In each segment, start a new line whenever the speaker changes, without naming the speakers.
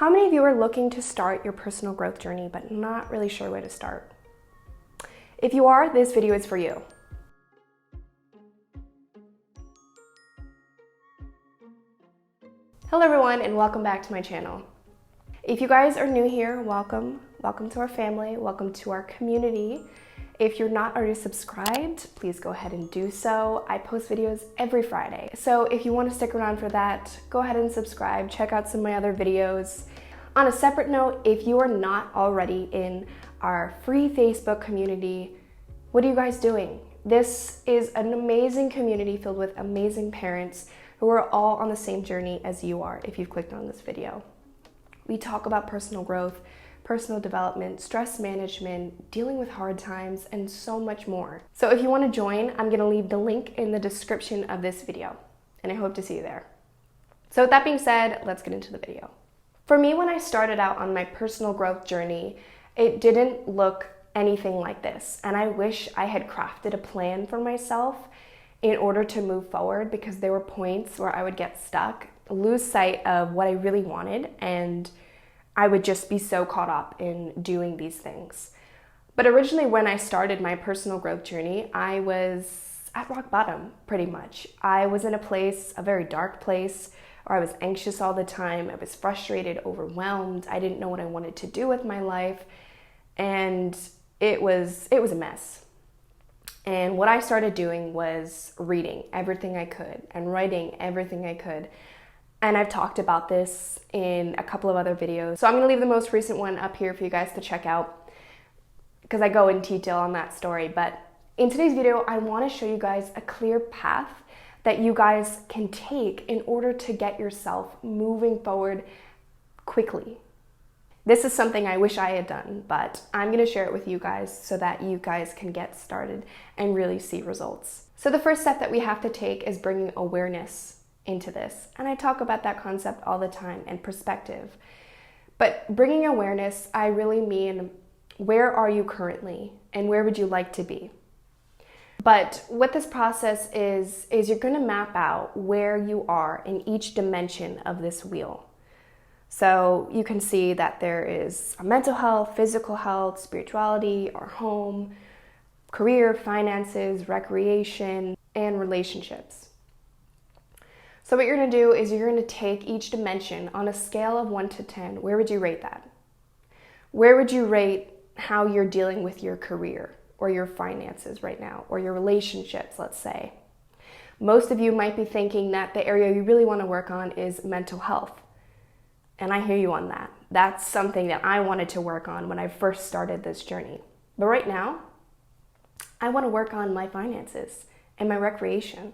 How many of you are looking to start your personal growth journey but not really sure where to start? If you are, this video is for you. Hello everyone and welcome back to my channel. If you guys are new here, welcome. Welcome to our family, welcome to our community. If you're not already subscribed, please go ahead and do so. I post videos every Friday. So if you want to stick around for that, go ahead and subscribe, check out some of my other videos. On a separate note, if you are not already in our free Facebook community, what are you guys doing? This is an amazing community filled with amazing parents who are all on the same journey as you are if you've clicked on this video. We talk about personal growth, personal development, stress management, dealing with hard times, and so much more. So if you want to join, I'm going to leave the link in the description of this video, and I hope to see you there. So with that being said, let's get into the video. For me, when I started out on my personal growth journey, it didn't look anything like this, and I wish I had crafted a plan for myself in order to move forward, because there were points where I would get stuck, lose sight of what I really wanted, and I would just be so caught up in doing these things. But originally when I started my personal growth journey, I was at rock bottom, pretty much. I was in a place, a very dark place, where I was anxious all the time. I was frustrated, overwhelmed. I didn't know what I wanted to do with my life, and it was a mess. And what I started doing was reading everything I could and writing everything I could. And I've talked about this in a couple of other videos. So I'm gonna leave the most recent one up here for you guys to check out, because I go in detail on that story. But in today's video, I wanna show you guys a clear path that you guys can take in order to get yourself moving forward quickly. This is something I wish I had done, but I'm gonna share it with you guys so that you guys can get started and really see results. So the first step that we have to take is bringing awareness into this. And I talk about that concept all the time, and perspective. But bringing awareness, I really mean, where are you currently and where would you like to be? But what this process is you're going to map out where you are in each dimension of this wheel. So you can see that there is our mental health, physical health, spirituality, our home, career, finances, recreation, and relationships. So what you're going to do is you're going to take each dimension on a scale of 1 to 10. Where would you rate that? Where would you rate how you're dealing with your career or your finances right now, or your relationships, let's say? Most of you might be thinking that the area you really want to work on is mental health. And I hear you on that. That's something that I wanted to work on when I first started this journey. But right now, I want to work on my finances and my recreation.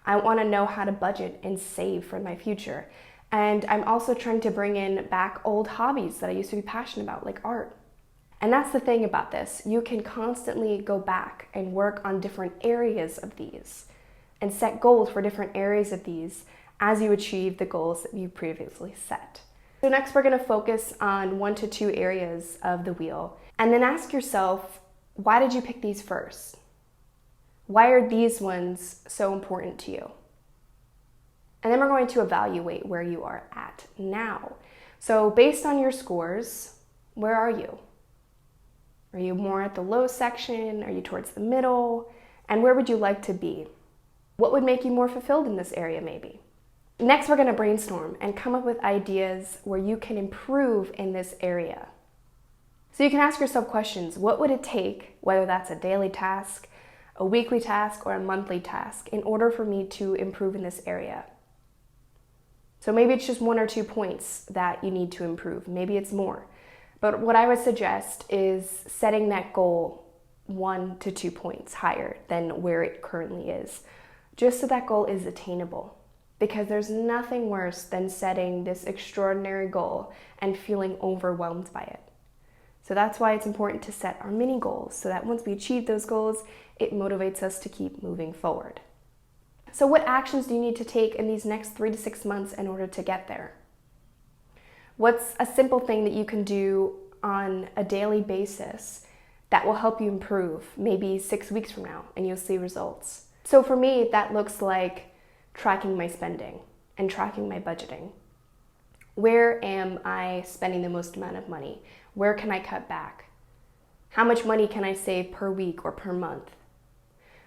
I want to know how to budget and save for my future. And I'm also trying to bring in back old hobbies that I used to be passionate about, like art. And that's the thing about this. You can constantly go back and work on different areas of these and set goals for different areas of these as you achieve the goals that you previously set. So next we're going to focus on 1 to 2 areas of the wheel, and then ask yourself, why did you pick these first? Why are these ones so important to you? And then we're going to evaluate where you are at now. So based on your scores, where are you? Are you more at the low section? Are you towards the middle? And where would you like to be? What would make you more fulfilled in this area maybe? Next, we're going to brainstorm and come up with ideas where you can improve in this area. So you can ask yourself questions. What would it take, whether that's a daily task, a weekly task, or a monthly task, in order for me to improve in this area? So maybe it's just 1 or 2 points that you need to improve. Maybe it's more. But what I would suggest is setting that goal 1 to 2 points higher than where it currently is, just so that goal is attainable. Because there's nothing worse than setting this extraordinary goal and feeling overwhelmed by it. So that's why it's important to set our mini goals, so that once we achieve those goals, it motivates us to keep moving forward. So what actions do you need to take in these next 3 to 6 months in order to get there? What's a simple thing that you can do on a daily basis that will help you improve maybe 6 weeks from now and you'll see results? So for me, that looks like tracking my spending and tracking my budgeting. Where am I spending the most amount of money? Where can I cut back? How much money can I save per week or per month?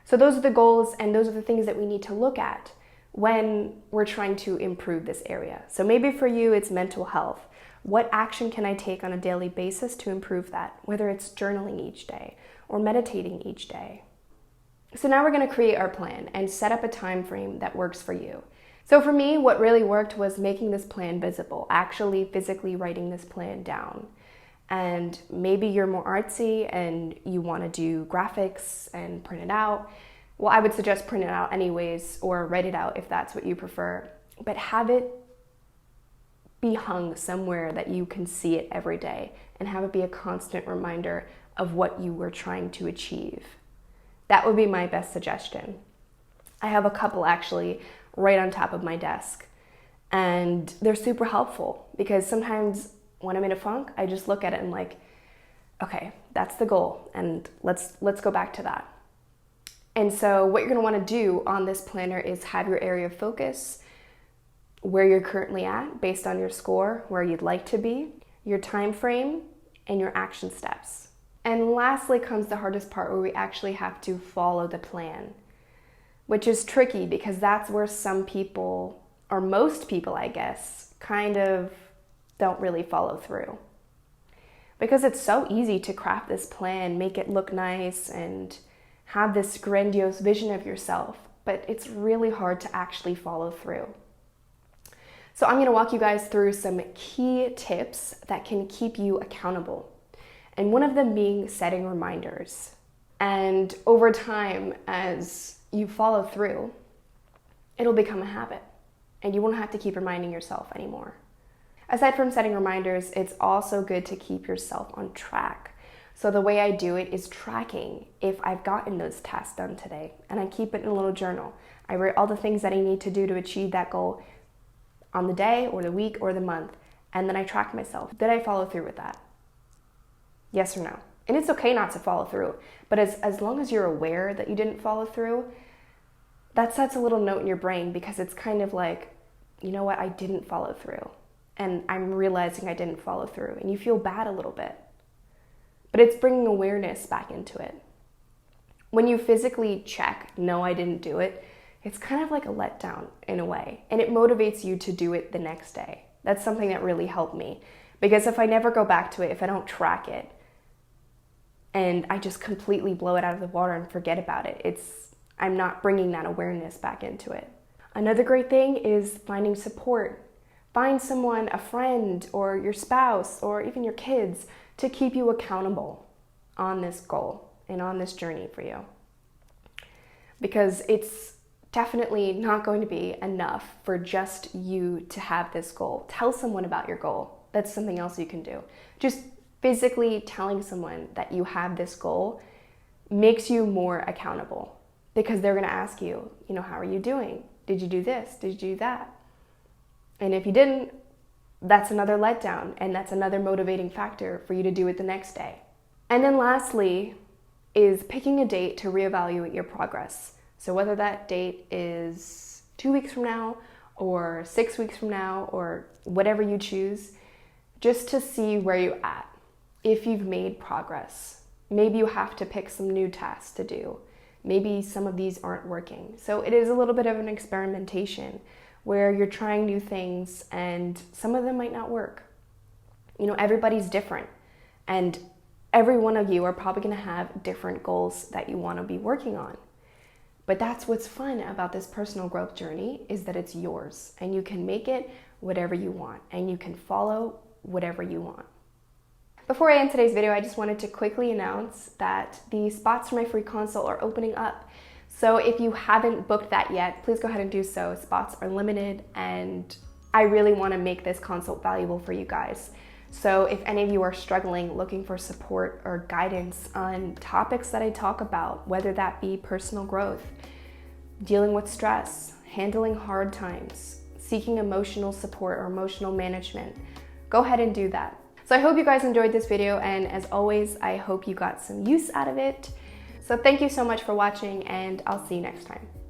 So those are the goals, and those are the things that we need to look at when we're trying to improve this area. So maybe for you, it's mental health. What action can I take on a daily basis to improve that? Whether it's journaling each day or meditating each day. So now we're going to create our plan and set up a time frame that works for you. So for me, what really worked was making this plan visible, actually physically writing this plan down. And maybe you're more artsy and you want to do graphics and print it out. Well, I would suggest print it out anyways, or write it out if that's what you prefer. But have it be hung somewhere that you can see it every day, and have it be a constant reminder of what you were trying to achieve. That would be my best suggestion. I have a couple actually right on top of my desk, and they're super helpful because sometimes when I'm in a funk, I just look at it and like, okay, that's the goal, and let's go back to that. And so what you're going to want to do on this planner is have your area of focus, where you're currently at based on your score, where you'd like to be, your time frame, and your action steps. And lastly comes the hardest part, where we actually have to follow the plan, which is tricky because that's where some people, or most people I guess, kind of don't really follow through. Because it's so easy to craft this plan, make it look nice, and have this grandiose vision of yourself, but it's really hard to actually follow through. So I'm going to walk you guys through some key tips that can keep you accountable. And one of them being setting reminders. And over time, as you follow through, it'll become a habit, and you won't have to keep reminding yourself anymore. Aside from setting reminders, it's also good to keep yourself on track. So the way I do it is tracking if I've gotten those tasks done today, and I keep it in a little journal. I write all the things that I need to do to achieve that goal on the day or the week or the month, and then I track myself. Did I follow through with that? Yes or no? And it's okay not to follow through, but as long as you're aware that you didn't follow through, that sets a little note in your brain, because it's kind of like, you know what, I didn't follow through, and I'm realizing I didn't follow through, and you feel bad a little bit. But it's bringing awareness back into it. When you physically check, no, I didn't do it, it's kind of like a letdown in a way, and it motivates you to do it the next day. That's something that really helped me, because if I never go back to it, if I don't track it, and I just completely blow it out of the water and forget about it, I'm not bringing that awareness back into it. Another great thing is finding support. Find someone, a friend or your spouse or even your kids, to keep you accountable on this goal and on this journey for you. Because it's definitely not going to be enough for just you to have this goal. Tell someone about your goal. That's something else you can do. Just physically telling someone that you have this goal makes you more accountable, because they're going to ask you, how are you doing? Did you do this? Did you do that? And if you didn't, that's another letdown, and that's another motivating factor for you to do it the next day. And then lastly is picking a date to reevaluate your progress. So whether that date is 2 weeks from now or 6 weeks from now or whatever you choose, just to see where you're at, if you've made progress. Maybe you have to pick some new tasks to do. Maybe some of these aren't working. So it is a little bit of an experimentation where you're trying new things and some of them might not work. Everybody's different, and every one of you are probably going to have different goals that you want to be working on. But that's what's fun about this personal growth journey, is that it's yours, and you can make it whatever you want, and you can follow whatever you want. Before I end today's video, I just wanted to quickly announce that the spots for my free consult are opening up. So if you haven't booked that yet, please go ahead and do so. Spots are limited, and I really want to make this consult valuable for you guys. So if any of you are struggling, looking for support or guidance on topics that I talk about, whether that be personal growth, dealing with stress, handling hard times, seeking emotional support or emotional management, go ahead and do that. So I hope you guys enjoyed this video, and as always, I hope you got some use out of it. So thank you so much for watching, and I'll see you next time.